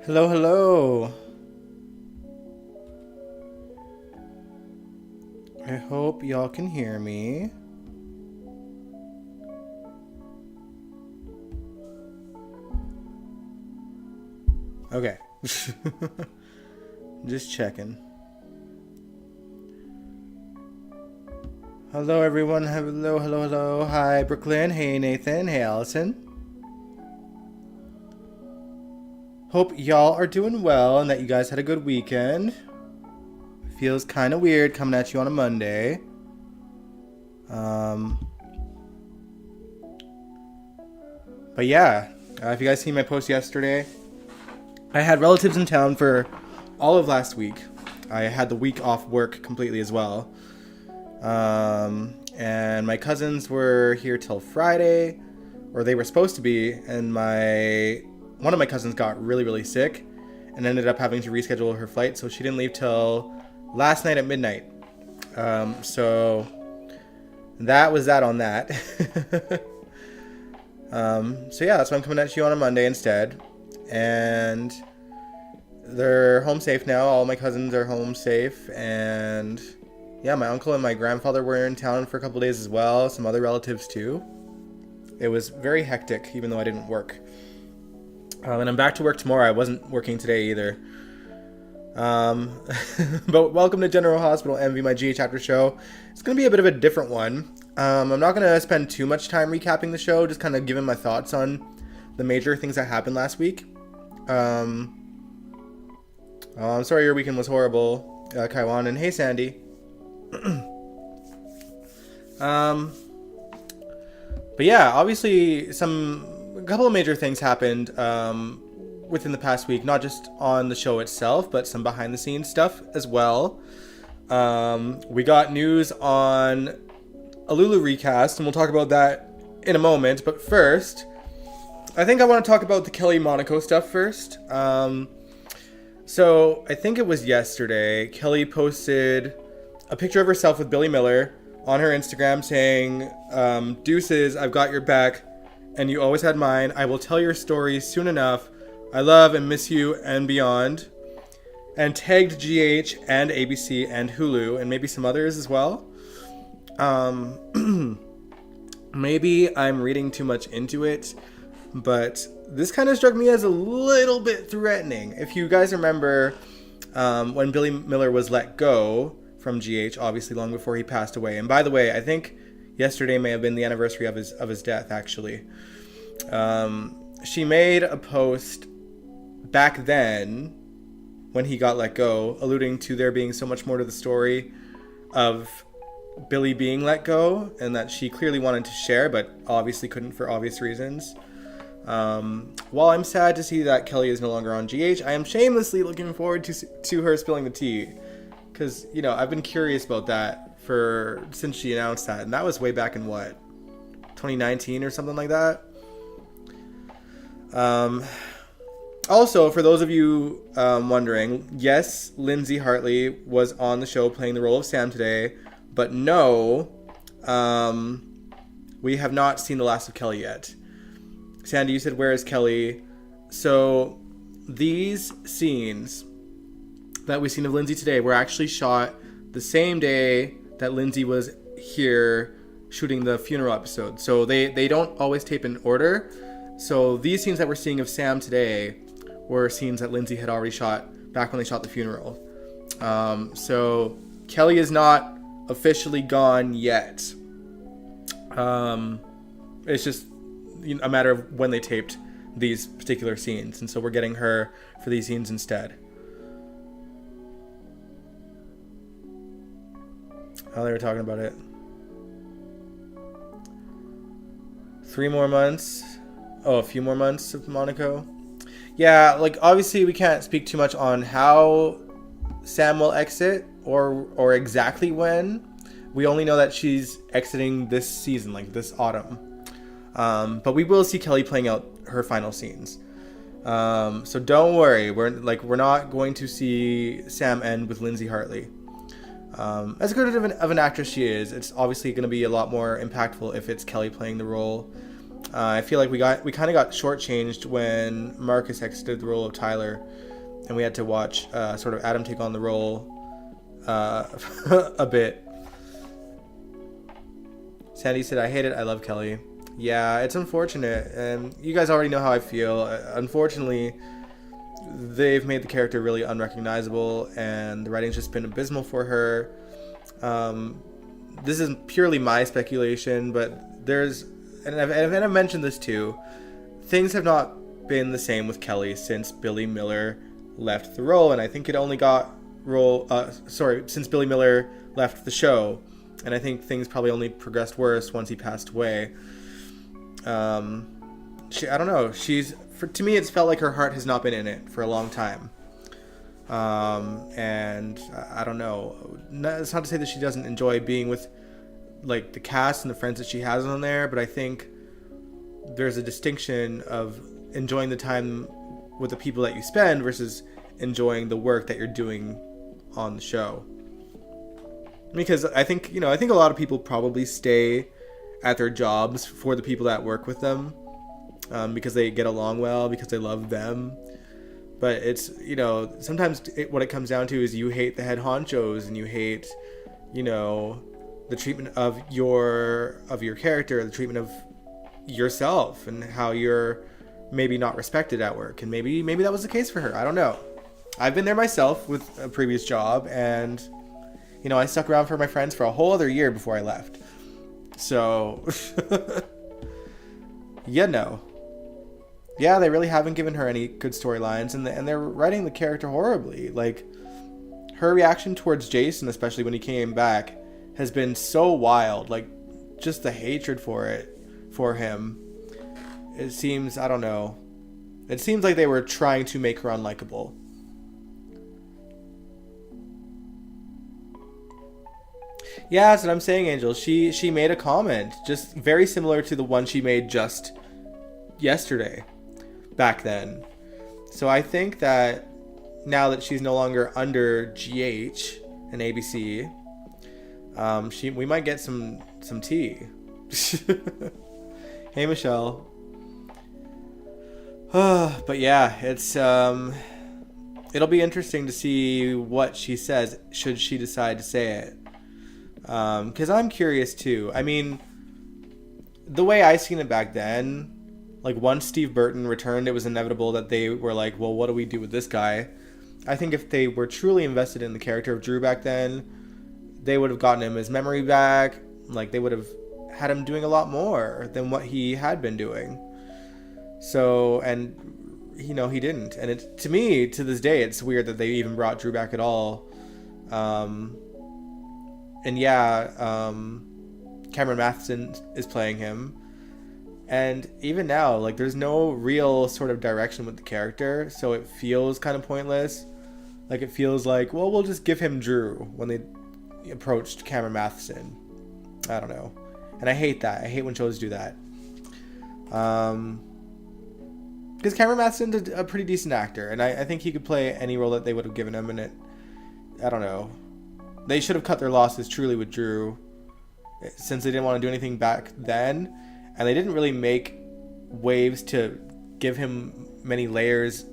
Hello, hello. I hope y'all can hear me. Okay. Just checking. Hello, everyone. Hello, hello, hello. Hi, Brooklyn. Hey, Nathan. Hey, Allison. Hope y'all are doing well and that you guys had a good weekend. Feels kind of weird coming at you on a Monday. But yeah, if you guys seen my post yesterday, I had relatives in town for all of last week. I had the week off work completely as well. And my cousins were here till Friday, or they were supposed to be, and one of my cousins got really, really sick and ended up having to reschedule her flight, so she didn't leave till last night at midnight. So that was that on that. So yeah, that's why I'm coming at you on a Monday instead. And they're home safe now. All my cousins are home safe. And yeah, my uncle and my grandfather were in town for a couple days as well. Some other relatives too. It was very hectic, even though I didn't work. And I'm back to work tomorrow. I wasn't working today either. But welcome to General Hospital Envy, my GH After show. It's going to be a bit of a different one. I'm not going to spend too much time recapping the show, just kind of giving my thoughts on the major things that happened last week. I'm sorry your weekend was horrible, Kaiwan, and hey, Sandy. But yeah, obviously a couple of major things happened within the past week, not just on the show itself, but some behind the scenes stuff as well. We got news on a Lulu recast, and we'll talk about that in a moment. But first, I think I want to talk about the Kelly Monaco stuff first. So I think it was yesterday, Kelly posted a picture of herself with Billy Miller on her Instagram saying, "Deuces, I've got your back, and you always had mine. I will tell your story soon enough. I love and miss you and beyond." And tagged GH and ABC and Hulu and maybe some others as well. Maybe I'm reading too much into it, but this kind of struck me as a little bit threatening. If you guys remember, when Billy Miller was let go from GH, obviously long before he passed away. And by the way, I think yesterday may have been the anniversary of his death, actually. She made a post back then when he got let go, alluding to there being so much more to the story of Billy being let go, and that she clearly wanted to share, but obviously couldn't for obvious reasons. While I'm sad to see that Kelly is no longer on GH, I am shamelessly looking forward to her spilling the tea. Because, I've been curious about that since she announced that. And that was way back in 2019 or something like that? Also, for those of you wondering, yes, Lindsay Hartley was on the show playing the role of Sam today. But no, we have not seen the last of Kelly yet. Sandy, you said, where is Kelly? So these scenes that we've seen of Lindsay today were actually shot the same day that Lindsay was here shooting the funeral episode. So they don't always tape in order. So these scenes that we're seeing of Sam today were scenes that Lindsay had already shot back when they shot the funeral. So Kelly is not officially gone yet. It's just a matter of when they taped these particular scenes, and so we're getting her for these scenes instead. Oh, they were talking about it. 3 more months. Oh, a few more months of Monaco. Yeah, obviously we can't speak too much on how Sam will exit or exactly when. We only know that she's exiting this season, this autumn. But we will see Kelly playing out her final scenes. So don't worry, we're not going to see Sam end with Lindsay Hartley. As good of an actress she is, it's obviously going to be a lot more impactful if it's Kelly playing the role I feel like we kind of got shortchanged when Marcus exited the role of Tyler, and we had to watch sort of Adam take on the role a bit. Sandy said, "I hate it. I love Kelly." Yeah, it's unfortunate, and you guys already know how I feel. Unfortunately, they've made the character really unrecognizable, and the writing's just been abysmal for her. This is purely my speculation, but and I've mentioned this too, things have not been the same with Kelly since Billy Miller left the role, and I think it only got since Billy Miller left the show, and I think things probably only progressed worse once he passed away. I don't know. To me, it's felt like her heart has not been in it for a long time. And I don't know. It's not to say that she doesn't enjoy being with like the cast and the friends that she has on there, but I think there's a distinction of enjoying the time with the people that you spend versus enjoying the work that you're doing on the show. Because I think a lot of people probably stay at their jobs for the people that work with them, because they get along well, because they love them. But it's, sometimes what it comes down to is you hate the head honchos, and you hate, the treatment of your character, the treatment of yourself, and how you're maybe not respected at work. And maybe that was the case for her. I don't know. I've been there myself with a previous job, and I stuck around for my friends for a whole other year before I left. So yeah, they really haven't given her any good storylines, and they're writing the character horribly. Like, her reaction towards Jason, especially when he came back, has been so wild. Like, just the hatred for him. It seems, I don't know. It seems like they were trying to make her unlikable. Yeah, that's what I'm saying, Angel. She made a comment just very similar to the one she made just yesterday, back then. So I think that now that she's no longer under GH and ABC, we might get some tea. Hey, Michelle. But yeah, it's it'll be interesting to see what she says should she decide to say it. Because I'm curious too. I mean, the way I seen it back then, like once Steve Burton returned, it was inevitable that they were like, well, what do we do with this guy? I think if they were truly invested in the character of Drew back then, they would have gotten him his memory back. Like, they would have had him doing a lot more than what he had been doing. So, and he didn't. And to me, to this day, it's weird that they even brought Drew back at all. And yeah, Cameron Matheson is playing him. And even now, like, there's no real sort of direction with the character, so it feels kind of pointless. Like, it feels like, well, we'll just give him Drew when they approached Cameron Matheson. I don't know. And I hate that. I hate when shows do that. Because Cameron Matheson's a pretty decent actor, and I think he could play any role that they would have given him in it. I don't know. They should have cut their losses truly with Drew, since they didn't want to do anything back then, and they didn't really make waves to give him many layers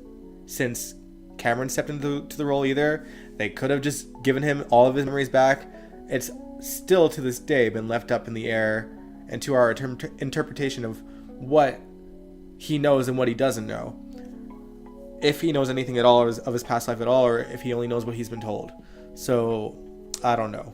since Cameron stepped into the role either. They could have just given him all of his memories back. It's still to this day been left up in the air and to our interpretation of what he knows and what he doesn't know. If he knows anything at all of his past life at all, or if he only knows what he's been told. So, I don't know.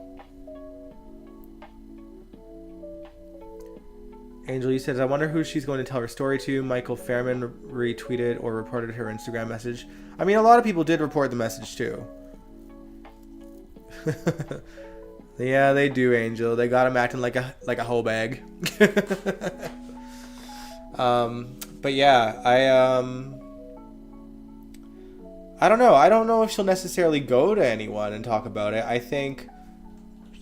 Angel, you said, I wonder who she's going to tell her story to. Michael Fairman retweeted or reported her Instagram message. I mean, a lot of people did report the message too. Yeah, they do, Angel. They got him acting like a hoe bag. But yeah, I don't know. I don't know if she'll necessarily go to anyone and talk about it. I think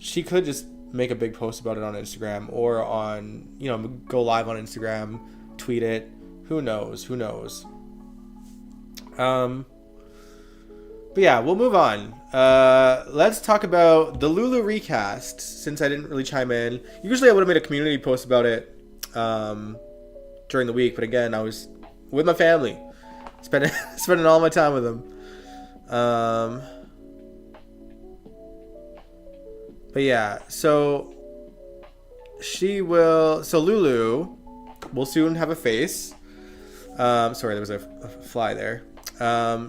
she could just make a big post about it on Instagram, or on, go live on Instagram, tweet it. Who knows? But yeah, we'll move on. Let's talk about the Lulu recast, since I didn't really chime in. Usually I would have made a community post about it during the week, but again, I was with my family, spending all my time with them. But yeah, so Lulu will soon have a face. Sorry, there was a fly there.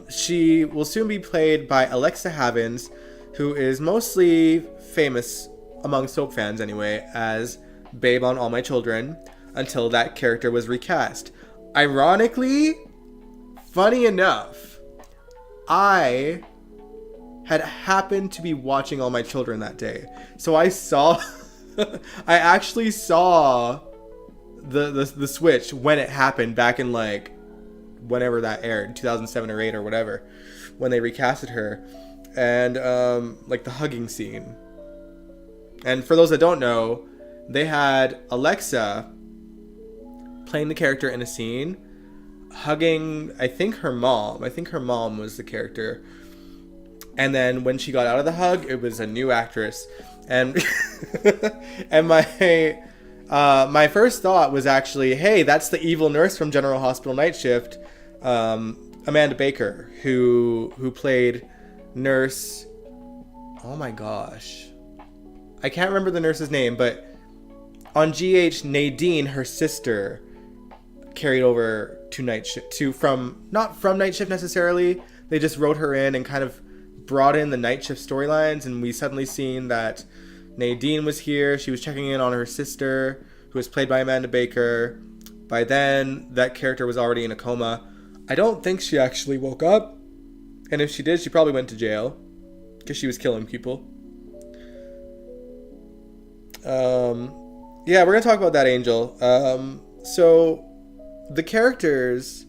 She will soon be played by Alexis Havins, who is mostly famous among soap fans anyway, as Babe on All My Children, until that character was recast. Ironically, funny enough, I had happened to be watching All My Children that day. So I saw, I actually saw the switch when it happened back in like, whenever that aired, 2007 or 8 or whatever, when they recasted her. And like the hugging scene. And for those that don't know, they had Alexa playing the character in a scene, hugging, I think her mom was the character. And then when she got out of the hug, it was a new actress. And and my first thought was actually, hey, that's the evil nurse from General Hospital Night Shift, Amanda Baker, who played nurse. Oh my gosh, I can't remember the nurse's name, but on GH, Nadine, her sister, carried over to Night Shift, not from Night Shift necessarily. They just wrote her in and kind of brought in the Night Shift storylines, and we suddenly seen that Nadine was here. She was checking in on her sister, who was played by Amanda Baker. By then, that character was already in a coma. I don't think she actually woke up, and if she did, she probably went to jail because she was killing people. Yeah, we're gonna talk about that, Angel. So the characters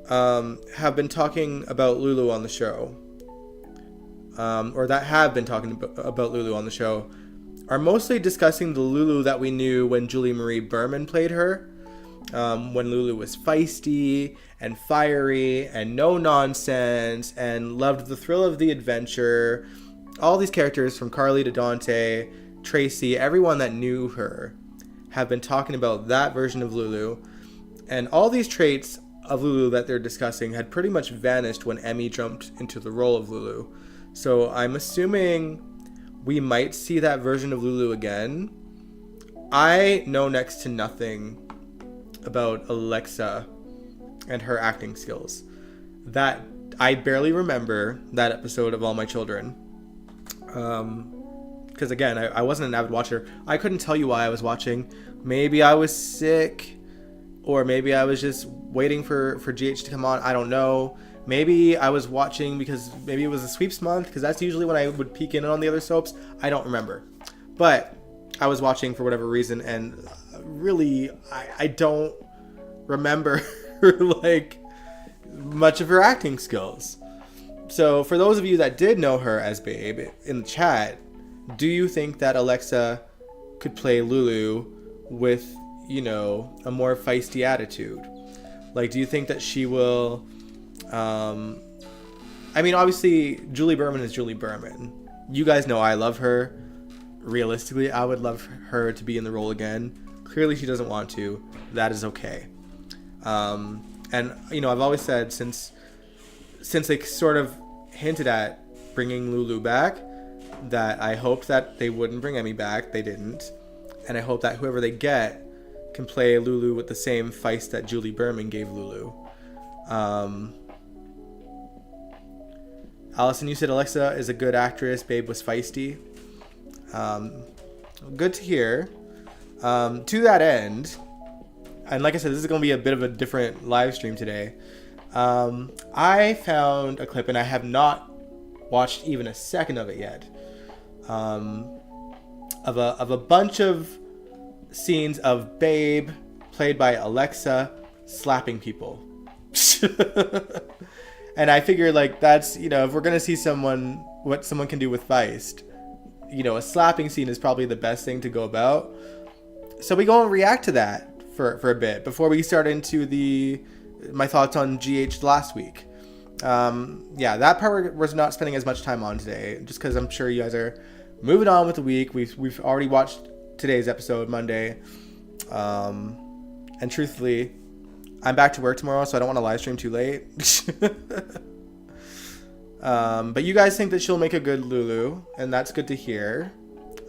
have been talking about Lulu on the show, or that have been talking about Lulu on the show, are mostly discussing the Lulu that we knew when Julie Marie Berman played her, when Lulu was feisty and fiery and no nonsense and loved the thrill of the adventure. All these characters, from Carly to Dante, Tracy, everyone that knew her, have been talking about that version of Lulu. And all these traits of Lulu that they're discussing had pretty much vanished when Emmy jumped into the role of Lulu. So I'm assuming we might see that version of Lulu again. I know next to nothing about Alexa and her acting skills. That I barely remember that episode of All My Children. Because again, I wasn't an avid watcher. I couldn't tell you why I was watching. Maybe I was sick, or maybe I was just waiting for GH to come on. I don't know. Maybe I was watching because maybe it was a sweeps month, because that's usually when I would peek in on the other soaps. I don't remember. But I was watching for whatever reason, and really, I don't remember like much of her acting skills. So for those of you that did know her as Babe in the chat, do you think that Alexa could play Lulu with, you know, a more feisty attitude? Like, do you think that she will... I mean, obviously, Julie Berman is Julie Berman. You guys know I love her. Realistically, I would love her to be in the role again. Clearly, she doesn't want to. That is okay. And, you know, I've always said, since they sort of hinted at bringing Lulu back, that I hoped that they wouldn't bring Emmy back. They didn't. And I hope that whoever they get can play Lulu with the same feist that Julie Berman gave Lulu. Allison, you said Alexa is a good actress. Babe was feisty. Good to hear. To that end, and like I said, this is going to be a bit of a different live stream today. I found a clip, and I have not watched even a second of it yet, of a bunch of scenes of Babe, played by Alexa, slapping people. And I figured, like, that's, you know, if we're going to see what someone can do with feist, you know, a slapping scene is probably the best thing to go about. So we go and react to that for a bit before we start into my thoughts on GH last week. Yeah, that part we're not spending as much time on today, just because I'm sure you guys are moving on with the week. We've already watched today's episode, Monday. And And truthfully, I'm back to work tomorrow, so I don't want to live stream too late. But you guys think that she'll make a good Lulu, and that's good to hear.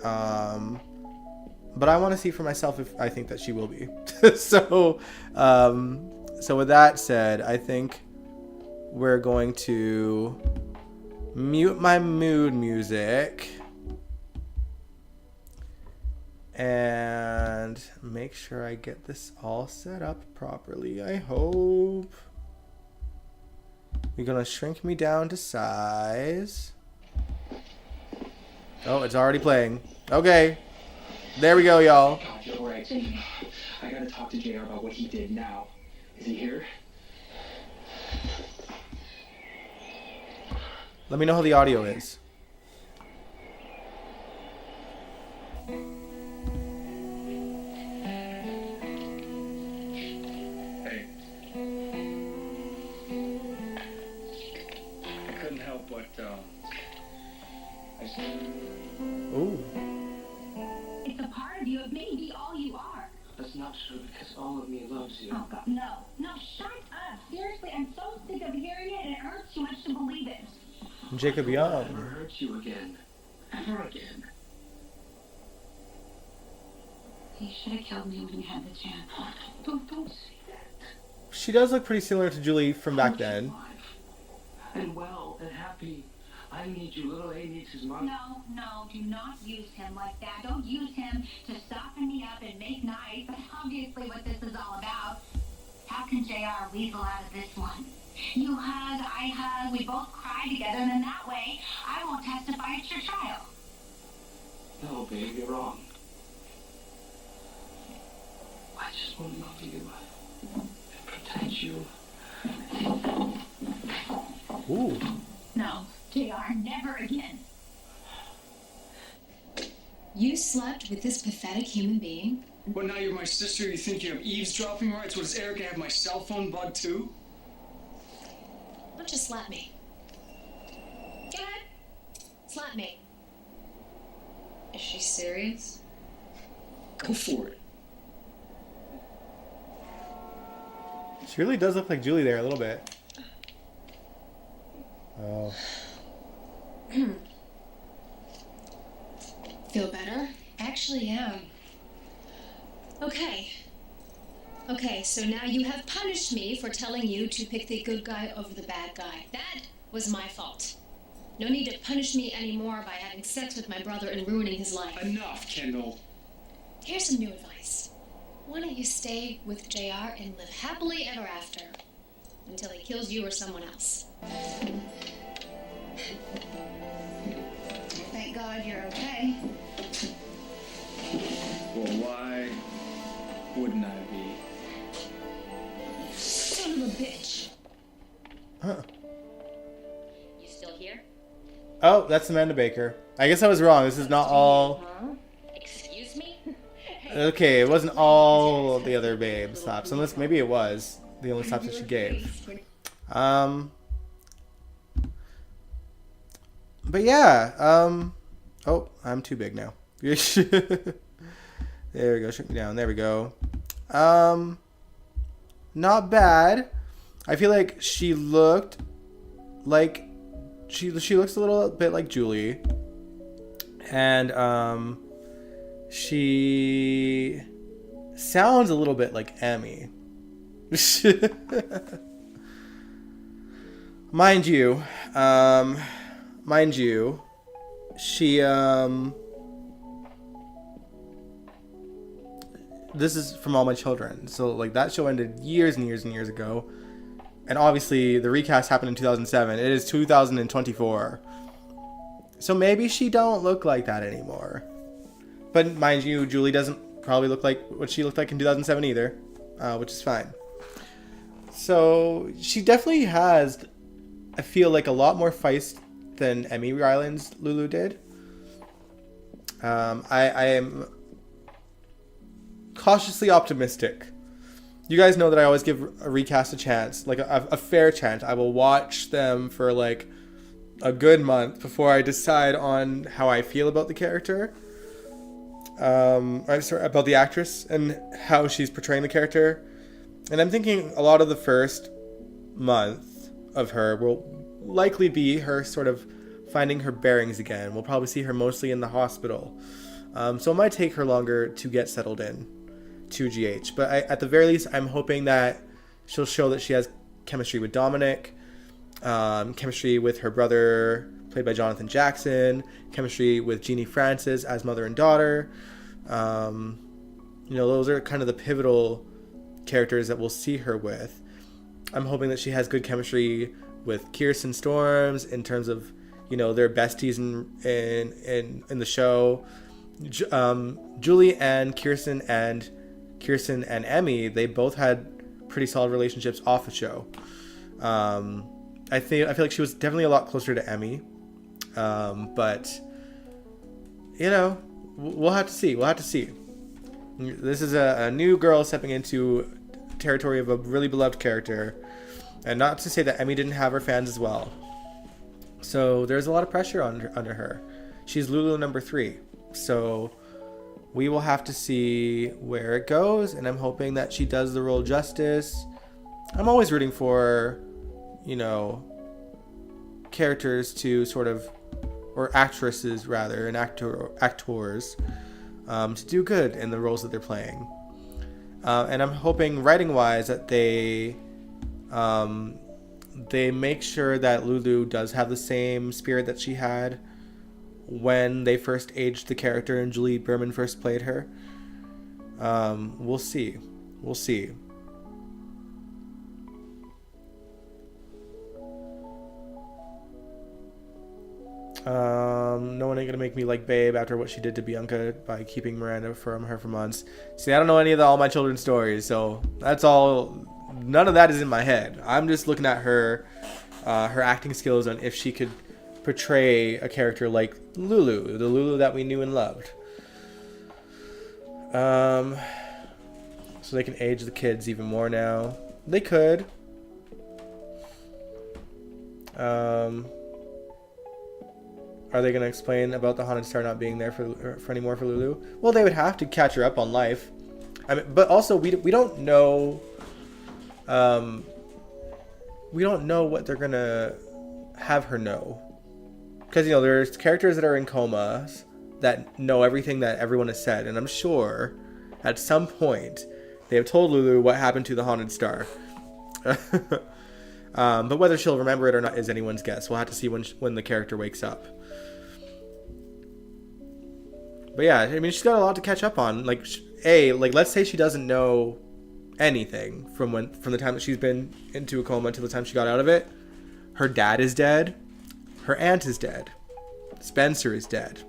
But I want to see for myself if I think that she will be. So with that said, I think we're going to mute my mood music and make sure I get this all set up properly, I hope. You're gonna shrink me down to size. Oh, it's already playing. Okay. There we go, y'all. All right. I gotta talk to JR about what he did now. Is he here? Let me know how the audio is. Hey. I couldn't help but, Ooh. It's a part of you. It may be all you are. That's not true because all of me loves you. Oh, God. No. No, shut up. Seriously, I'm so sick of hearing it, and it hurts too much to believe it. Jacob Young. I'll never hurt you again. Ever again. You should have killed me when you had the chance. Don't say that. She does look pretty similar to Julie from back then. And well and happy. I need you. Little A needs his mom. No, do not use him like that. Don't use him to soften me up and make nice. That's obviously what this is all about. How can JR weasel out of this one? You hug, I hug, we both cry together, and then that way, I won't testify at your trial. No, babe, you're wrong. I just want to love you and protect you. Ooh. No, JR, never again. You slept with this pathetic human being? What, now you're my sister? You think you have eavesdropping rights? What, does Erica have my cell phone bugged too? Why don't you slap me? Go ahead. Slap me. Is she serious? Go for it. She really does look like Julie there a little bit. Oh. Feel better? Actually, yeah. Okay, so now you have punished me for telling you to pick the good guy over the bad guy. That was my fault. No need to punish me anymore by having sex with my brother and ruining his life. Enough, Kendall. Here's some new advice. Why don't you stay with JR and live happily ever after until he kills you or someone else? Thank God you're okay. Well, why wouldn't I be? Son of a bitch. Huh. You still here? Oh, that's Amanda Baker. I guess I was wrong. This is not all... Huh? Excuse me? Okay, it wasn't all the other babe slaps. Unless maybe it was the only slaps that she gave. But yeah. Oh, I'm too big now. There we go. Shrink me down. There we go. Not bad. I feel like she looked like she looks a little bit like Julie, and she sounds a little bit like Emmy. Mind you, she this is From All My Children, so like that show ended years and years and years ago, and obviously the recast happened in 2007. It is 2024, so maybe she don't look like that anymore. But mind you, Julie doesn't probably look like what she looked like in 2007 either, which is fine. So she definitely has, I feel like, a lot more feist than Emmy Ryland's Lulu did. I am cautiously optimistic. You guys know that I always give a recast a chance, like a fair chance. I will watch them for like a good month before I decide on how I feel about the character. I'm sorry, about the actress and how she's portraying the character. And I'm thinking a lot of the first month of her will likely be her sort of finding her bearings again. We'll probably see her mostly in the hospital. So it might take her longer to get settled in to GH. But at the very least, I'm hoping that she'll show that she has chemistry with Dominic, chemistry with her brother, played by Jonathan Jackson, chemistry with Jeannie Francis as mother and daughter. Those are kind of the pivotal characters that we'll see her with. I'm hoping that she has good chemistry with Kirsten Storms in terms of, their besties in the show. Julie and Kirsten and Emmy, they both had pretty solid relationships off the show. I feel like she was definitely a lot closer to Emmy. But we'll have to see. This is a new girl stepping into territory of a really beloved character, and not to say that Emmy didn't have her fans as well. So there's a lot of pressure under her. She's Lulu number 3, so we will have to see where it goes, and I'm hoping that she does the role justice. I'm always rooting for, characters to sort of, or actresses rather, and actors to do good in the roles that they're playing. And I'm hoping writing-wise that they make sure that Lulu does have the same spirit that she had when they first aged the character and Julie Berman first played her. We'll see. No one ain't gonna make me like Babe after what she did to Bianca by keeping Miranda from her for months. See, I don't know any of All My Children's stories, so that's all. None of that is in my head. I'm just looking at her acting skills and if she could portray a character like Lulu, the Lulu that we knew and loved. So they can age the kids even more now. They could. Are they going to explain about the Haunted Star not being there for anymore for Lulu? Well, they would have to catch her up on life. I mean, but also we don't know. We don't know what they're gonna have her know, because there's characters that are in comas that know everything that everyone has said, and I'm sure at some point they have told Lulu what happened to the Haunted Star. But whether she'll remember it or not is anyone's guess. We'll have to see when the character wakes up. But yeah, I mean, she's got a lot to catch up on. Let's say she doesn't know anything from the time that she's been into a coma until the time she got out of it. Her dad is dead. Her aunt is dead. Spencer is dead.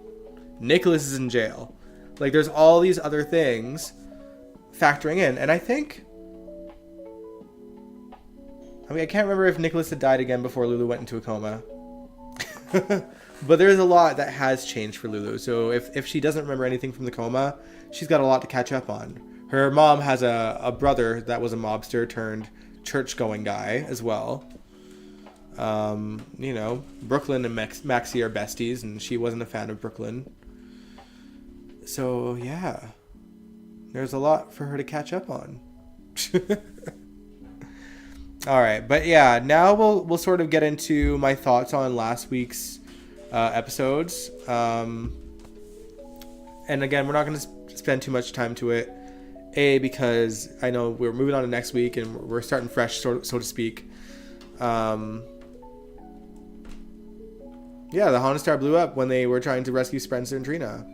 Nicholas is in jail. There's all these other things factoring in, and I can't remember if Nicholas had died again before Lulu went into a coma. But there's a lot that has changed for Lulu. So if she doesn't remember anything from the coma, she's got a lot to catch up on. Her mom has a brother that was a mobster turned church-going guy as well. Brooklyn and Maxie are besties, and she wasn't a fan of Brooklyn. So, yeah. There's a lot for her to catch up on. All right, but yeah, now we'll sort of get into my thoughts on last week's episodes. And again, we're not going to spend too much time to it. Because I know we're moving on to next week and we're starting fresh, so to speak. The Haunted Star blew up when they were trying to rescue Spencer and Trina.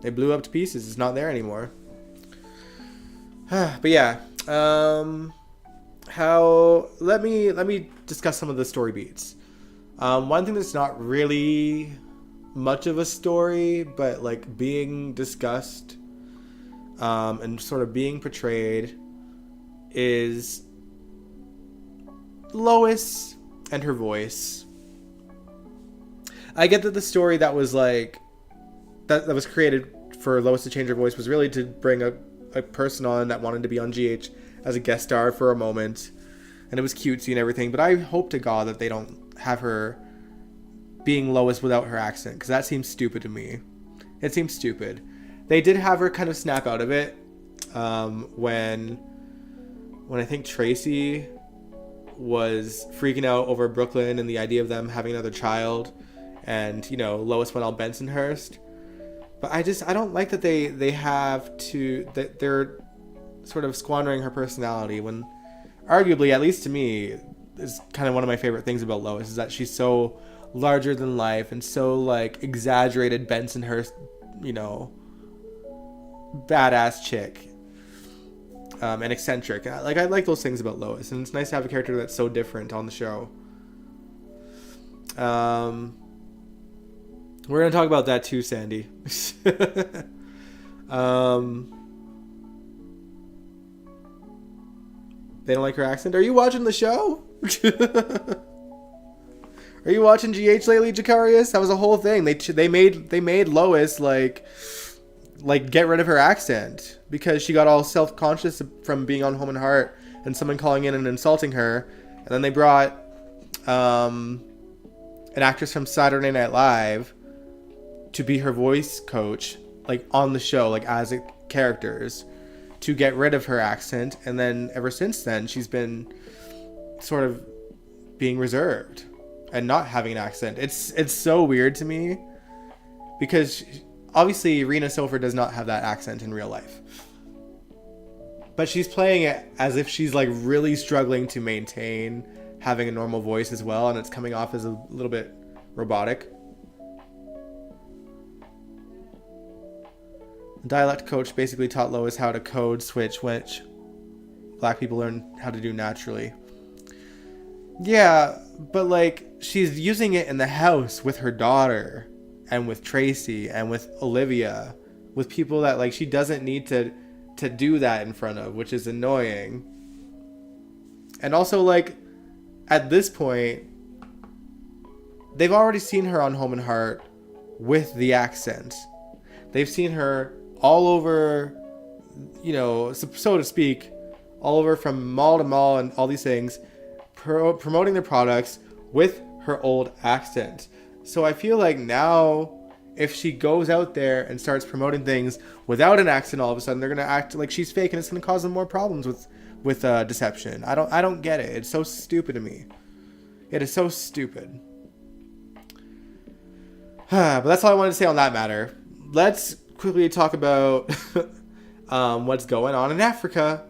They blew up to pieces. It's not there anymore. But yeah, let me discuss some of the story beats. One thing that's not really much of a story, but being discussed and sort of being portrayed, is Lois and her voice. I get that the story that was that was created for Lois to change her voice was really to bring a person on that wanted to be on GH as a guest star for a moment, and it was cutesy and everything, but I hope to God that they don't have her being Lois without her accent, because that seems stupid to me. It seems stupid. They did have her kind of snap out of it when I think Tracy was freaking out over Brooklyn and the idea of them having another child, and Lois went all Bensonhurst. But I don't like that they're sort of squandering her personality when, arguably, at least to me, is kind of one of my favorite things about Lois, is that she's so larger than life and so like exaggerated Bensonhurst, badass chick, and eccentric. I like those things about Lois, and it's nice to have a character that's so different on the show. We're gonna talk about that too, Sandy. They don't like her accent. Are you watching the show? Are you watching GH lately, Jacarius? That was a whole thing. They made Lois like get rid of her accent because she got all self-conscious from being on Home and Heart and someone calling in and insulting her. And then they brought an actress from Saturday Night Live to be her voice coach, like on the show, like as characters, to get rid of her accent. And then ever since then, she's been sort of being reserved and not having an accent. It's so weird to me because obviously Rena Sofer does not have that accent in real life, but she's playing it as if she's like really struggling to maintain having a normal voice as well, and it's coming off as a little bit robotic. The dialect coach basically taught Lois how to code switch, which black people learn how to do naturally. Yeah, but like she's using it in the house with her daughter and with Tracy and with Olivia, with people that like she doesn't need to do that in front of, which is annoying. And also, like, at this point, they've already seen her on Home and Heart with the accent. They've seen her all over, so to speak, all over from mall to mall and all these things, promoting their products with her old accent. So I feel like now, if she goes out there and starts promoting things without an accent, all of a sudden they're gonna act like she's fake, and it's gonna cause them more problems with deception. I don't get it. It's so stupid to me. It is so stupid. But that's all I wanted to say on that matter. Let's quickly talk about what's going on in Africa.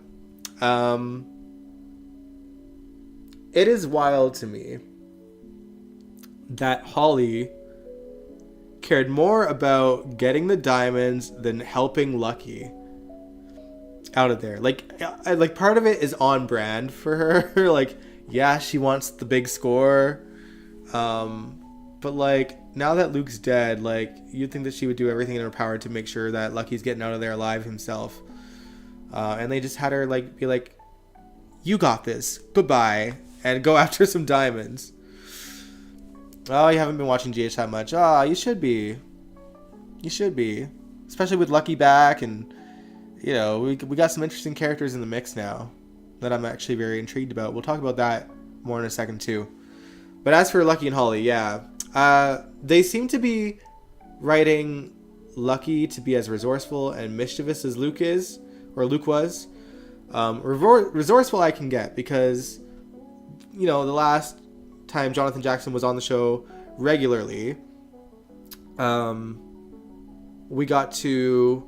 It is wild to me that Holly cared more about getting the diamonds than helping Lucky out of there. Like part of it is on brand for her. Like, yeah, she wants the big score. But like, now that Luke's dead, like, you'd think that she would do everything in her power to make sure that Lucky's getting out of there alive himself. And they just had her like be like, you got this, goodbye, and go after some diamonds. Oh, you haven't been watching GH that much. Oh, you should be. You should be. Especially with Lucky back, and, we got some interesting characters in the mix now that I'm actually very intrigued about. We'll talk about that more in a second, too. But as for Lucky and Holly, yeah. They seem to be writing Lucky to be as resourceful and mischievous as Luke is, or Luke was. Resourceful I can get because, the last time Jonathan Jackson was on the show regularly, we got to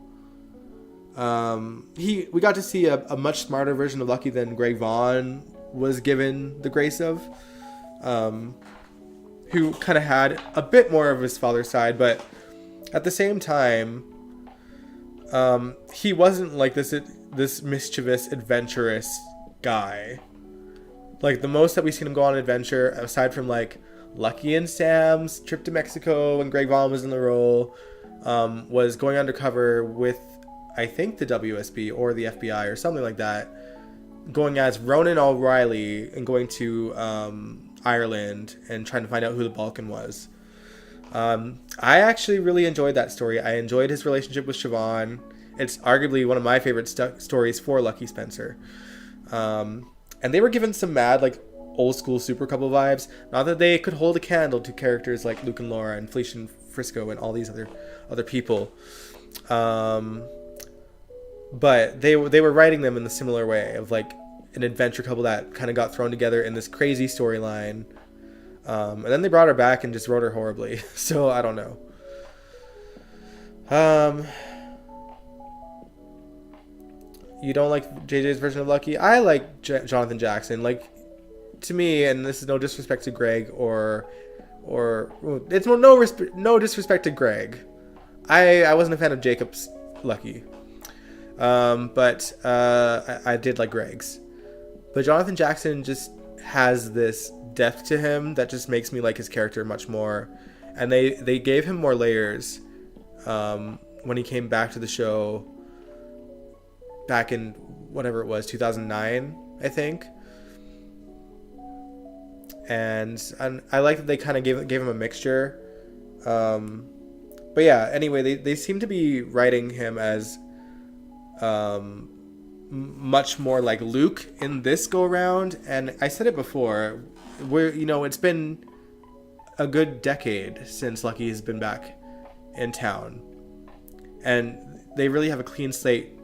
see a much smarter version of Lucky than Greg Vaughn was given the grace of, who kind of had a bit more of his father's side, but at the same time, he wasn't like this mischievous, adventurous guy. Like, the most that we've seen him go on an adventure, aside from, like, Lucky and Sam's trip to Mexico when Greg Vaughn was in the role, was going undercover with, I think, the WSB or the FBI or something like that, going as Ronan O'Reilly and going to Ireland and trying to find out who the Balkan was. I actually really enjoyed that story. I enjoyed his relationship with Siobhan. It's arguably one of my favorite stories for Lucky Spencer. And they were given some mad, like, old school super couple vibes. Not that they could hold a candle to characters like Luke and Laura and Felicia and Frisco and all these other people. But they were writing them in the similar way of like an adventure couple that kind of got thrown together in this crazy storyline. And then they brought her back and just wrote her horribly. So I don't know. You don't like JJ's version of Lucky? I like Jonathan Jackson. Like, to me, and this is no disrespect to Greg or it's no disrespect to Greg. I wasn't a fan of Jacob's Lucky. But I did like Greg's. But Jonathan Jackson just has this depth to him that just makes me like his character much more. And they gave him more layers when he came back to the show back in whatever it was, 2009, I think. And I like that they kind of gave him a mixture. But yeah, anyway, they seem to be writing him as much more like Luke in this go around. And I said it before, it's been a good decade since Lucky has been back in town, and they really have a clean slate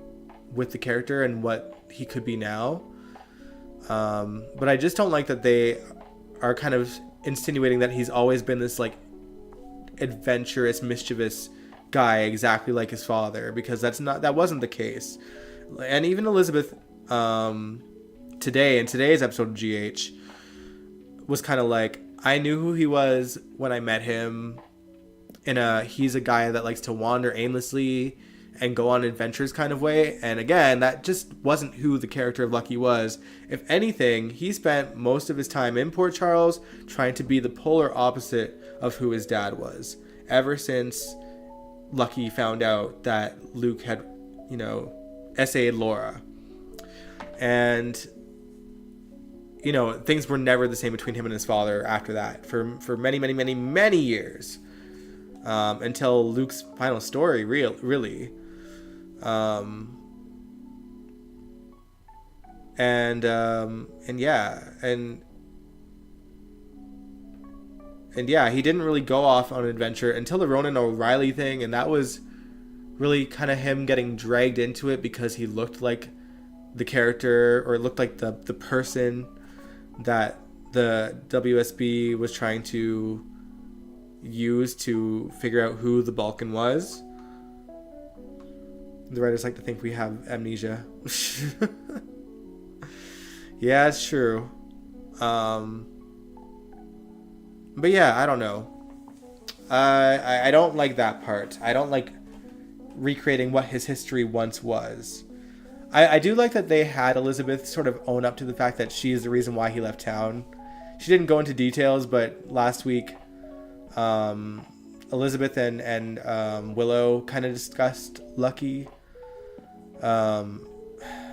with the character and what he could be now. But I just don't like that they are kind of insinuating that he's always been this like adventurous, mischievous guy exactly like his father, because that wasn't the case. And even Elizabeth today in today's episode of GH was kind of like, I knew who he was when I met him he's a guy that likes to wander aimlessly and go on adventures kind of way. And again, that just wasn't who the character of Lucky was. If anything, he spent most of his time in Port Charles trying to be the polar opposite of who his dad was, ever since Lucky found out that Luke had, essayed Laura. And, things were never the same between him and his father after that for many, many, many, many years. Until Luke's final story, really. And yeah, he didn't really go off on an adventure until the Ronan O'Reilly thing, and that was really kind of him getting dragged into it because he looked like the character, or looked like the person that the WSB was trying to use to figure out who the Balkan was. The writers like to think we have amnesia. Yeah, it's true. But yeah, I don't know. I don't like that part. I don't like recreating what his history once was. I do like that they had Elizabeth sort of own up to the fact that she is the reason why he left town. She didn't go into details, but last week Elizabeth and Willow kind of discussed Lucky,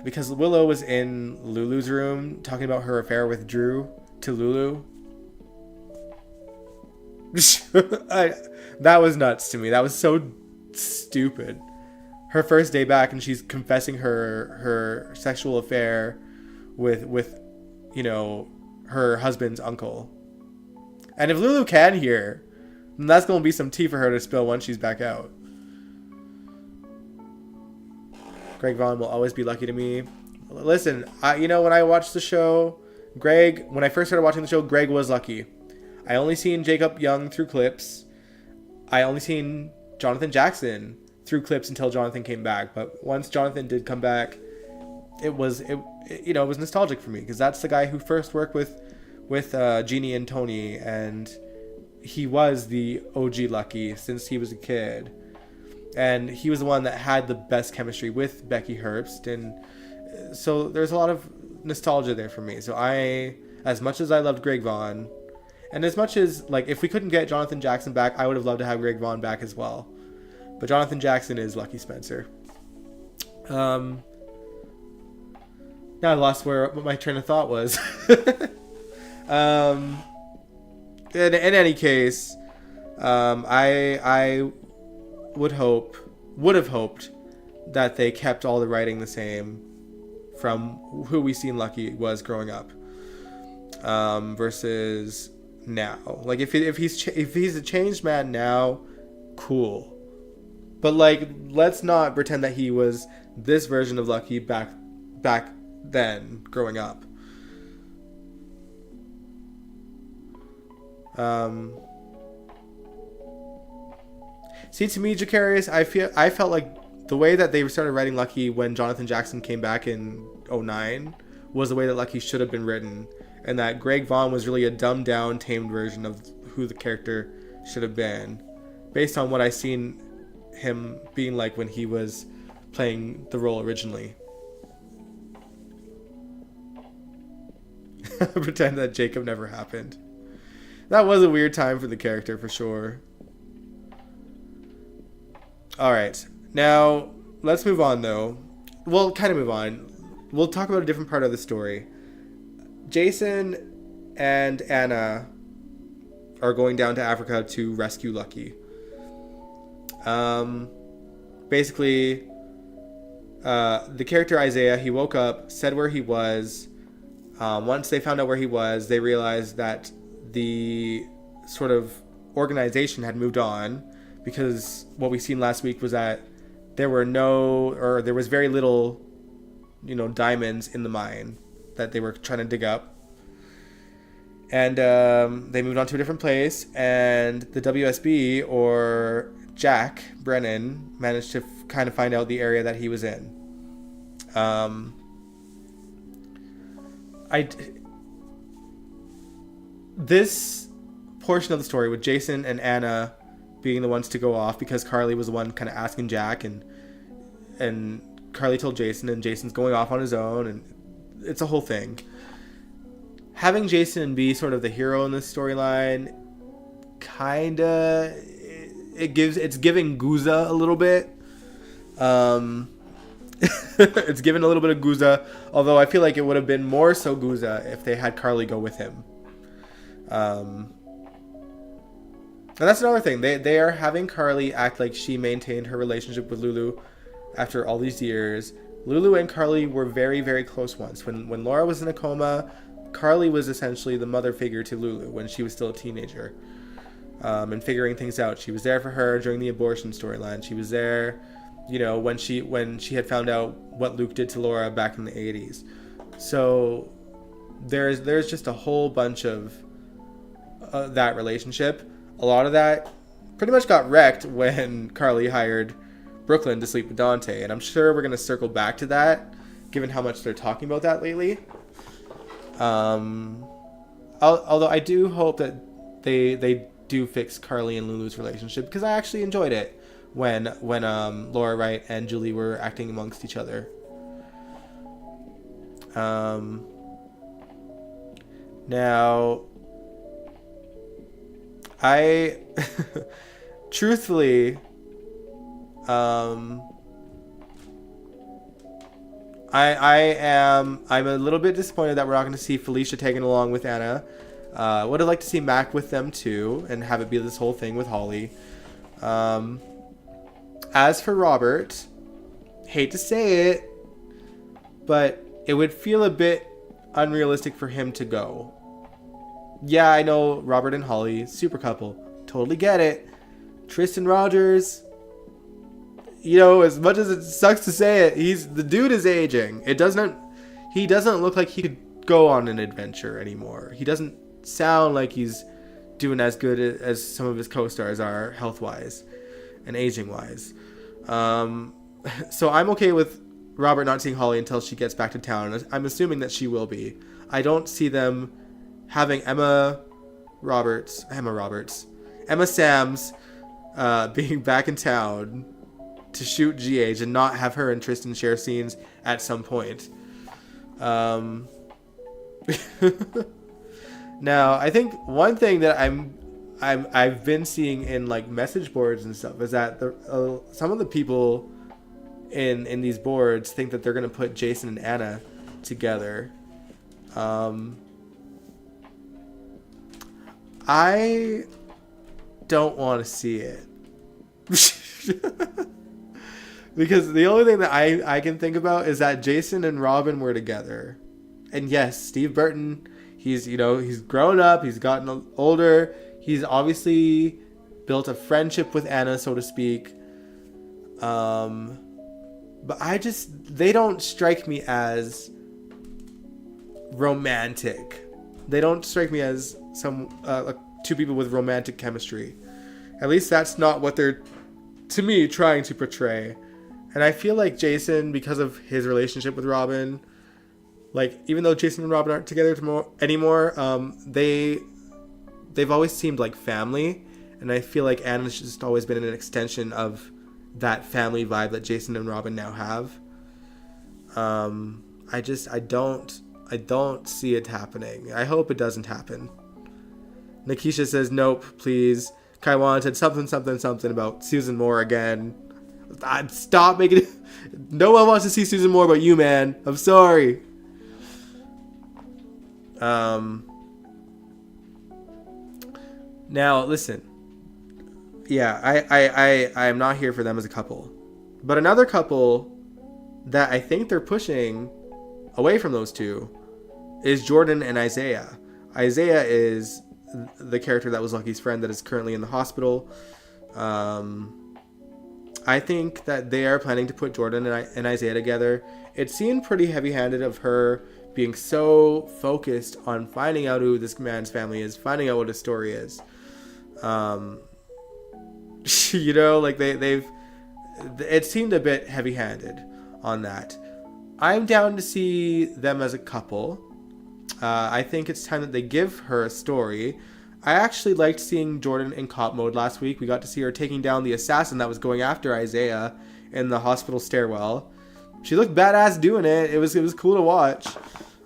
because Willow was in Lulu's room talking about her affair with Drew to Lulu. That was nuts to me. That was so stupid. Her first day back, and she's confessing her sexual affair with her husband's uncle. And if Lulu can hear, then that's going to be some tea for her to spill once she's back out. Greg Vaughn will always be Lucky to me. Listen, when I watched the show, when I first started watching the show, Greg was Lucky. I only seen Jacob Young through clips. I only seen Jonathan Jackson through clips until Jonathan came back. But once Jonathan did come back, it was nostalgic for me, because that's the guy who first worked with Jeannie and Tony, and he was the OG Lucky since he was a kid. And he was the one that had the best chemistry with Becky Herbst, and so there's a lot of nostalgia there for me. So as much as I loved Greg Vaughn, and as much as, like, if we couldn't get Jonathan Jackson back, I would have loved to have Greg Vaughn back as well. But Jonathan Jackson is Lucky Spencer. Now I lost what my train of thought was. In any case, I would have hoped that they kept all the writing the same from who we seen Lucky was growing up, versus now. Like if he's a changed man now, cool. But like, let's not pretend that he was this version of Lucky back then, growing up. See, to me, Jacarius, I felt like the way that they started writing Lucky when Jonathan Jackson came back in 2009 was the way that Lucky should have been written, and that Greg Vaughn was really a dumbed down, tamed version of who the character should have been, based on what I seen him being like when he was playing the role originally. Pretend that Jacob never happened. That was a weird time for the character, for sure. Alright, now let's move on though. Well, kind of move on. We'll talk about a different part of the story. Jason and Anna are going down to Africa to rescue Lucky. Basically, the character Isaiah, he woke up, said where he was. Once they found out where he was, they realized that the sort of organization had moved on, because what we seen last week was that there was very little, diamonds in the mine that they were trying to dig up. And they moved on to a different place, and the WSB, or Jack Brennan, managed to kind of find out the area that he was in. This portion of the story with Jason and Anna being the ones to go off, because Carly was the one kind of asking Jack, and Carly told Jason, and Jason's going off on his own, and it's a whole thing. Having Jason be sort of the hero in this storyline, it's giving Guza a little bit. It's given a little bit of Guza, although I feel like it would have been more so Guza if they had Carly go with him. And that's another thing. They are having Carly act like she maintained her relationship with Lulu after all these years. Lulu and Carly were very, very close once. When Laura was in a coma, Carly was essentially the mother figure to Lulu when she was still a teenager, and figuring things out. She was there for her during the abortion storyline. She was there, when she had found out what Luke did to Laura back in the 80s. So there's just a whole bunch of that relationship. A lot of that pretty much got wrecked when Carly hired Brooklyn to sleep with Dante, and I'm sure we're going to circle back to that, given how much they're talking about that lately. Although I do hope that they do fix Carly and Lulu's relationship, because I actually enjoyed it when Laura Wright and Julie were acting amongst each other. Now, I truthfully, I'm a little bit disappointed that we're not going to see Felicia taken along with Anna. Would have liked to see Mac with them too, and have it be this whole thing with Holly. As for Robert, hate to say it, but it would feel a bit unrealistic for him to go. Yeah, I know Robert and Holly, super couple, totally get it. Tristan Rogers, as much as it sucks to say it, the dude is aging. He doesn't look like he could go on an adventure anymore. He doesn't sound like he's doing as good as some of his co-stars are, health-wise and aging-wise. So I'm okay with Robert not seeing Holly until she gets back to town. I'm assuming that she will be. I don't see them having Emma Samms being back in town to shoot GH and not have her and Tristan share scenes at some point. Now, I think one thing that I've been seeing in like message boards and stuff is that some of the people in these boards think that they're gonna put Jason and Anna together. I don't want to see it. Because the only thing that I can think about is that Jason and Robin were together. And yes, Steve Burton, he's grown up, he's gotten older, he's obviously built a friendship with Anna, so to speak. But they don't strike me as romantic. They don't strike me as two people with romantic chemistry. At least that's not what they're, to me, trying to portray. And I feel like Jason, because of his relationship with Robin, like, even though Jason and Robin aren't together anymore, they've always seemed like family. And I feel like Anna's just always been an extension of that family vibe that Jason and Robin now have. I don't see it happening. I hope it doesn't happen. Nikisha says, nope, please. Kaiwan said something about Susan Moore again. Stop making it. No one wants to see Susan Moore but you, man. I'm sorry. Now, listen. Yeah, I am not here for them as a couple. But another couple that I think they're pushing away from those two is Jordan and Isaiah. Isaiah is the character that was Lucky's friend that is currently in the hospital. I think that they are planning to put Jordan and Isaiah together. It seemed pretty heavy-handed of her being so focused on finding out who this man's family is, finding out what his story is. You know, like it seemed a bit heavy-handed on that. I'm down to see them as a couple. I think it's time that they give her a story. I actually liked seeing Jordan in cop mode last week. We got to see her taking down the assassin that was going after Isaiah in the hospital stairwell. She looked badass doing it. It was cool to watch.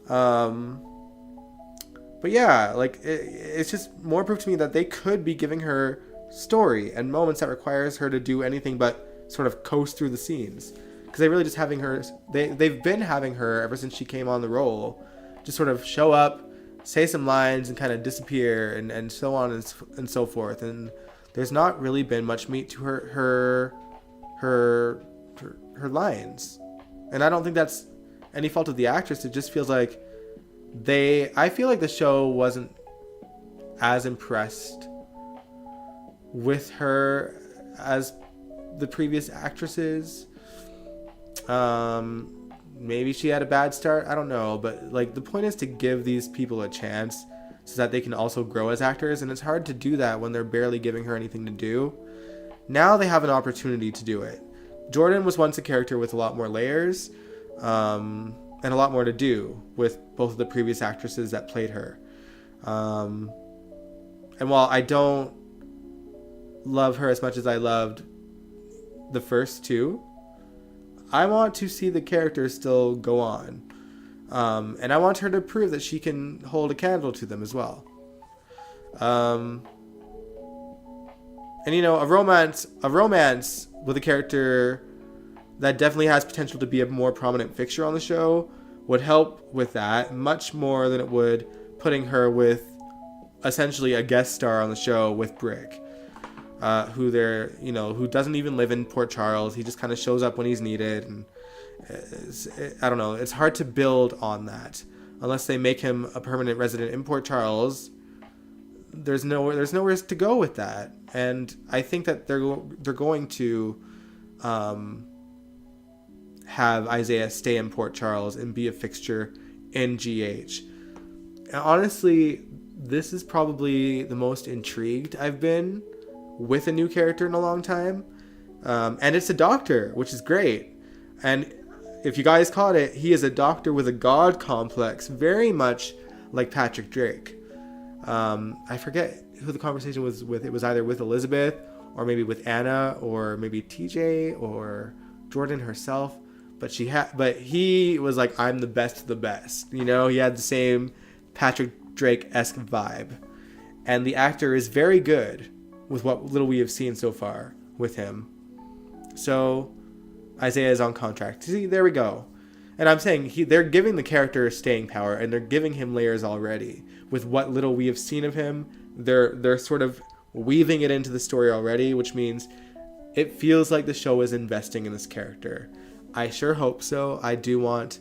But yeah, like it's just more proof to me that they could be giving her story and moments that requires her to do anything but sort of coast through the scenes. Because they really just having her. They've been having her ever since she came on the role, just sort of show up, say some lines, and kind of disappear, and so on and so forth. And there's not really been much meat to her lines. And I don't think that's any fault of the actress. It just feels like I feel like the show wasn't as impressed with her as the previous actresses. Maybe she had a bad start. I don't know. But like the point is to give these people a chance so that they can also grow as actors. And it's hard to do that when they're barely giving her anything to do. Now they have an opportunity to do it. Jordan was once a character with a lot more layers. And a lot more to do with both of the previous actresses that played her. And while I don't love her as much as I loved the first two, I want to see the character still go on. And I want her to prove that she can hold a candle to them as well. And you know, a romance with a character that definitely has potential to be a more prominent fixture on the show would help with that much more than it would putting her with essentially a guest star on the show with Brick, who doesn't even live in Port Charles. He just kind of shows up when he's needed, and I don't know. It's hard to build on that unless they make him a permanent resident in Port Charles. There's nowhere to go with that, and I think that they're going to have Isaiah stay in Port Charles and be a fixture in GH. And honestly, this is probably the most intrigued I've been with a new character in a long time. And it's a doctor, which is great. And if you guys caught it, he is a doctor with a god complex, very much like Patrick Drake. I forget who the conversation was with. It was either with Elizabeth or maybe with Anna or maybe TJ or Jordan herself. But he was like, I'm the best of the best. You know, he had the same Patrick Drake-esque vibe. And the actor is very good with what little we have seen so far with him. So Isaiah is on contract. See, there we go. And I'm saying they're giving the character staying power, and they're giving him layers already. With what little we have seen of him, they're sort of weaving it into the story already, which means it feels like the show is investing in this character. I sure hope so. I do want,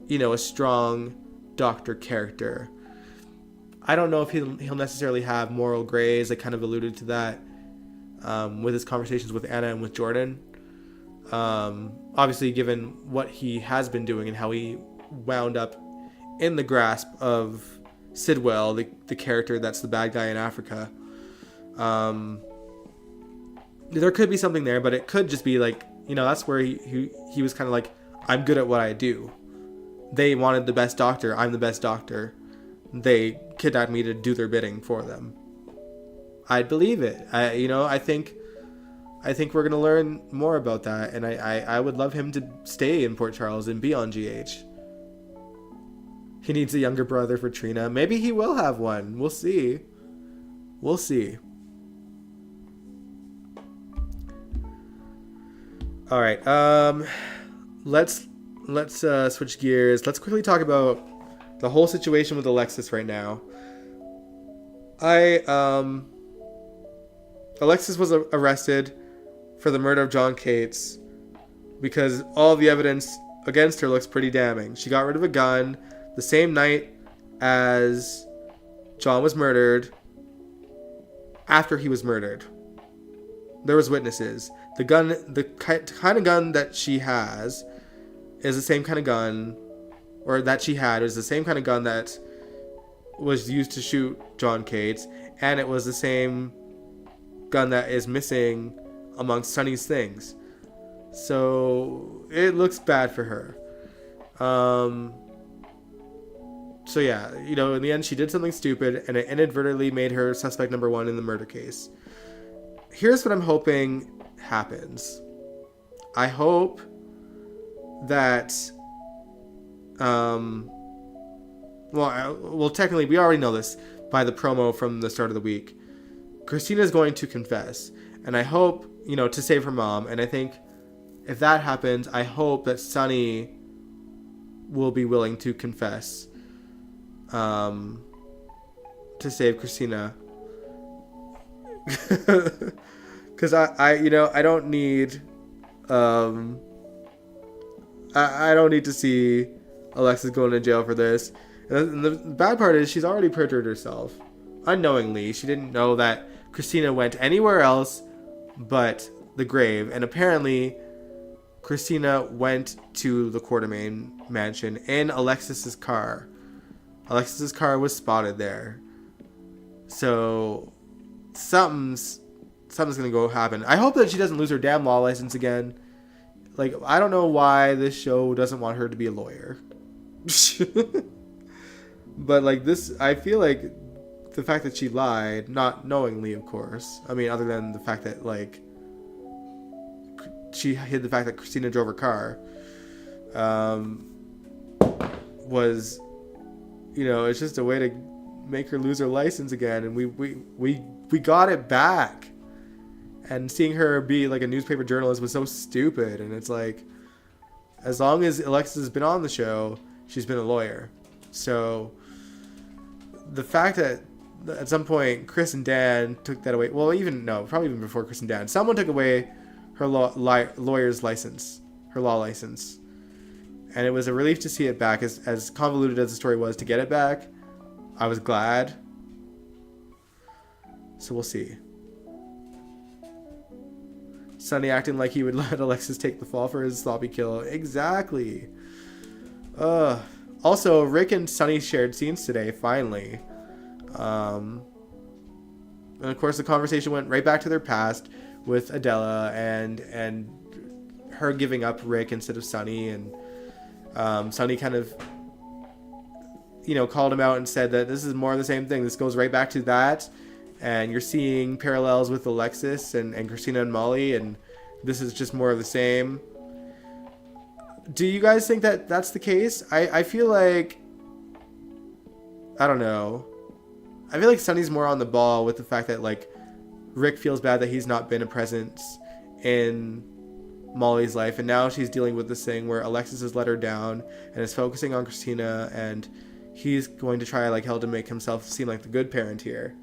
a strong doctor character. I don't know if he'll necessarily have moral grays. I kind of alluded to that with his conversations with Anna and with Jordan. Obviously, given what he has been doing and how he wound up in the grasp of Sidwell, the character that's the bad guy in Africa. There could be something there, but it could just be like, that's where he was kind of like, I'm good at what I do. They wanted the best doctor. I'm the best doctor. They kidnapped me to do their bidding for them. I'd believe it. I think we're going to learn more about that. And I would love him to stay in Port Charles and be on GH. He needs a younger brother for Trina. Maybe he will have one. We'll see. We'll see. All right. Let's switch gears. Let's quickly talk about the whole situation with Alexis right now. Alexis was arrested for the murder of John Cates because all the evidence against her looks pretty damning. She got rid of a gun the same night as John was murdered, after he was murdered. There was witnesses. The kind of gun that she has is the same kind of gun, or that she had is the same kind of gun that was used to shoot John Cates, and it was the same gun that is missing amongst Sonny's things. So it looks bad for her. So yeah, in the end she did something stupid, and it inadvertently made her suspect number one in the murder case. Here's what I'm hoping happens. I hope that technically we already know this by the promo from the start of the week. Kristina is going to confess, and I hope, to save her mom. And I think if that happens, I hope that Sonny will be willing to confess to save Kristina. Because I don't need I don't need to see Alexis going to jail for this. And the bad part is she's already perjured herself unknowingly. She didn't know that Kristina went anywhere else but the grave, and apparently Kristina went to the Quartermain mansion in Alexis's car. Alexis's car was spotted there, so something's gonna go happen. I hope that she doesn't lose her damn law license again. Like, I don't know why this show doesn't want her to be a lawyer. But like this, I feel like the fact that she lied, not knowingly, of course. I mean, other than the fact that like she hid the fact that Kristina drove her car, was, it's just a way to make her lose her license again. And we got it back. And seeing her be like a newspaper journalist was so stupid. And it's like, as long as Alexis has been on the show, she's been a lawyer. So the fact that at some point Chris and Dan took that away, probably even before Chris and Dan, someone took away her lawyer's license, her law license. And it was a relief to see it back. As convoluted as the story was, to get it back, I was glad. So we'll see. Sonny acting like he would let Alexis take the fall for his sloppy kill. Exactly. Also, Rick and Sonny shared scenes today, finally. And of course, the conversation went right back to their past with Adela and her giving up Rick instead of Sonny. And Sonny kind of, called him out and said that this is more of the same thing. This goes right back to that. And you're seeing parallels with Alexis and Kristina and Molly, and this is just more of the same. Do you guys think that that's the case? I feel like, I don't know. I feel like Sonny's more on the ball with the fact that, like, Rick feels bad that he's not been a presence in Molly's life, and now she's dealing with this thing where Alexis has let her down and is focusing on Kristina, and he's going to try like hell to make himself seem like the good parent here.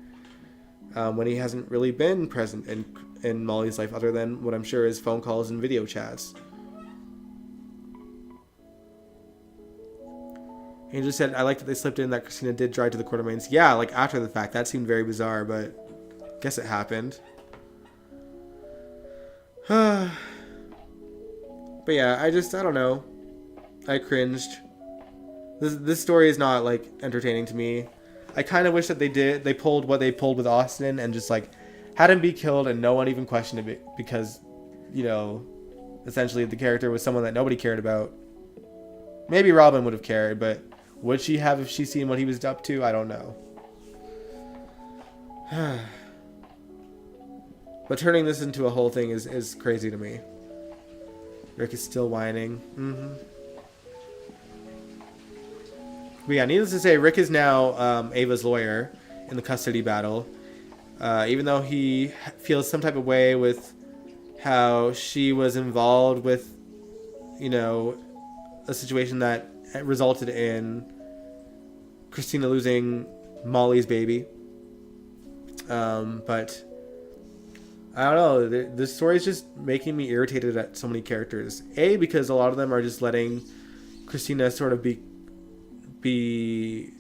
When he hasn't really been present in Molly's life other than what I'm sure is phone calls and video chats. He just said, I like that they slipped in that Kristina did drive to the Quartermains. Yeah, like after the fact. That seemed very bizarre, but I guess it happened. But yeah, I don't know. I cringed. This story is not like entertaining to me. I kind of wish that they pulled what they pulled with Austin and just like had him be killed and no one even questioned it because, you know, essentially the character was someone that nobody cared about. Maybe Robin would have cared, but would she have if she seen what he was up to? I don't know. But turning this into a whole thing is crazy to me. Rick is still whining. But yeah, needless to say, Rick is now Ava's lawyer in the custody battle. Even though he feels some type of way with how she was involved with, you know, a situation that resulted in Kristina losing Molly's baby. But I don't know. The story is just making me irritated at so many characters. A, because a lot of them are just letting Kristina sort of be I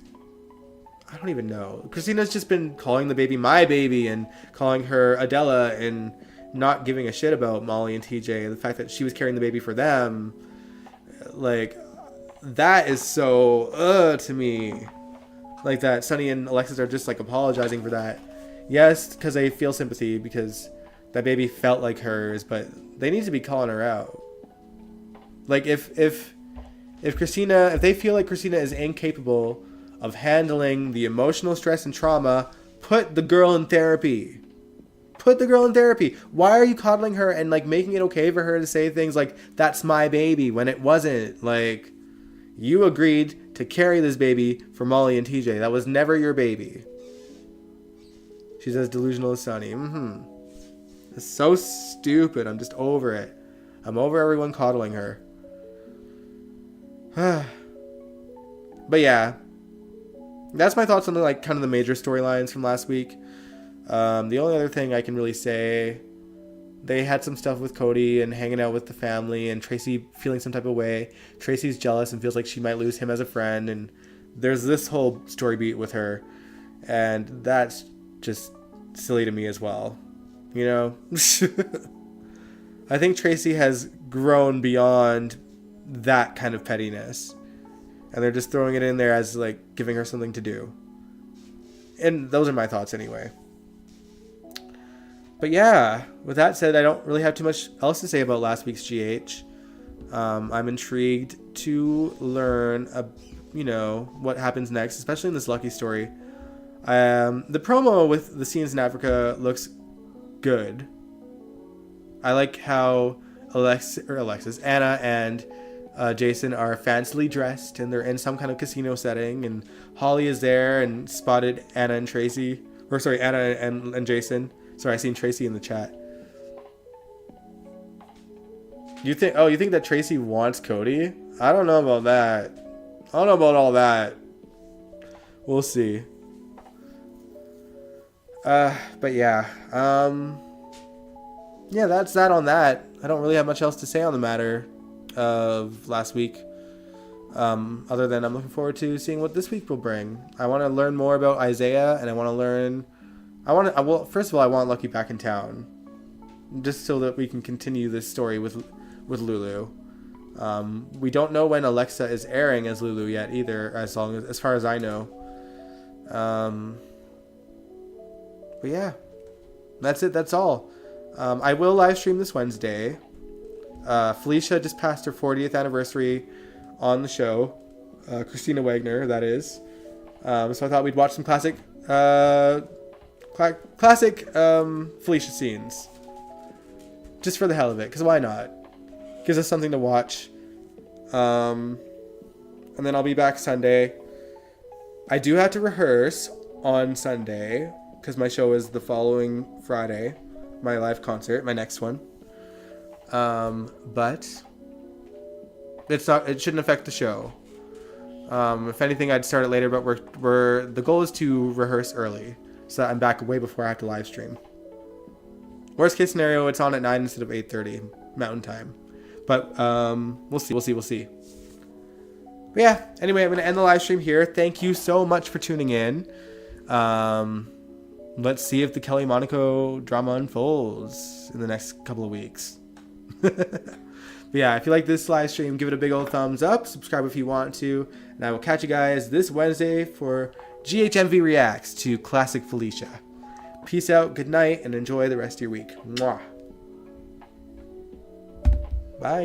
don't even know. Christina's just been calling the baby my baby and calling her Adela and not giving a shit about Molly and TJ. The fact that she was carrying the baby for them, like, that is so to me. Like that Sonny and Alexis are just like apologizing for that. Yes, because they feel sympathy because that baby felt like hers, but they need to be calling her out. Like if Kristina, if they feel like Kristina is incapable of handling the emotional stress and trauma, put the girl in therapy. Put the girl in therapy. Why are you coddling her and like making it okay for her to say things like, that's my baby, when it wasn't? Like, you agreed to carry this baby for Molly and TJ. That was never your baby. She's as delusional as Sonny. It's so stupid. I'm just over it. I'm over everyone coddling her. But yeah, that's my thoughts on the, like, kind of the major storylines from last week. The only other thing I can really say, they had some stuff with Cody and hanging out with the family and Tracy feeling some type of way. Tracy's jealous and feels like she might lose him as a friend, and there's this whole story beat with her, and that's just silly to me as well, you know. I think Tracy has grown beyond that kind of pettiness, and they're just throwing it in there as like giving her something to do. And those are my thoughts anyway. But yeah, with that said, I don't really have too much else to say about last week's GH. I'm intrigued to learn what happens next, especially in this Lucky story. The promo with the scenes in Africa looks good. I like how Alexis, Anna, and Jason are fancily dressed, and they're in some kind of casino setting, and Holly is there and spotted Anna and Tracy. Or sorry, Anna and Jason. Sorry, I seen Tracy in the chat. You think that Tracy wants Cody? I don't know about that. I don't know about all that. We'll see. But yeah. Yeah, that's that on that. I don't really have much else to say on the matter of last week. Other than I'm looking forward to seeing what this week will bring. I want to learn more about Isaiah, and I want to learn... first of all, I want Lucky back in town. Just so that we can continue this story with Lulu. We don't know when Alexa is airing as Lulu yet either, as far as I know. But yeah, that's it. That's all. I will live stream this Wednesday. Felicia just passed her 40th anniversary on the show. Christina Wagner, that is. So I thought we'd watch some classic Felicia scenes. Just for the hell of it, because why not? Gives us something to watch. And then I'll be back Sunday. I do have to rehearse on Sunday, because my show is the following Friday. My live concert, my next one. But it shouldn't affect the show. If anything, I'd start it later, but the goal is to rehearse early, so that I'm back way before I have to live stream. Worst case scenario, it's on at 9 instead of 8:30 Mountain Time. But we'll see. But yeah, anyway, I'm going to end the live stream here. Thank you so much for tuning in. Let's see if the Kelly Monaco drama unfolds in the next couple of weeks. But yeah, if you like this live stream, give it a big old thumbs up. Subscribe if you want to. And I will catch you guys this Wednesday for GHMV Reacts to Classic Felicia. Peace out, good night, and enjoy the rest of your week. Mwah. Bye.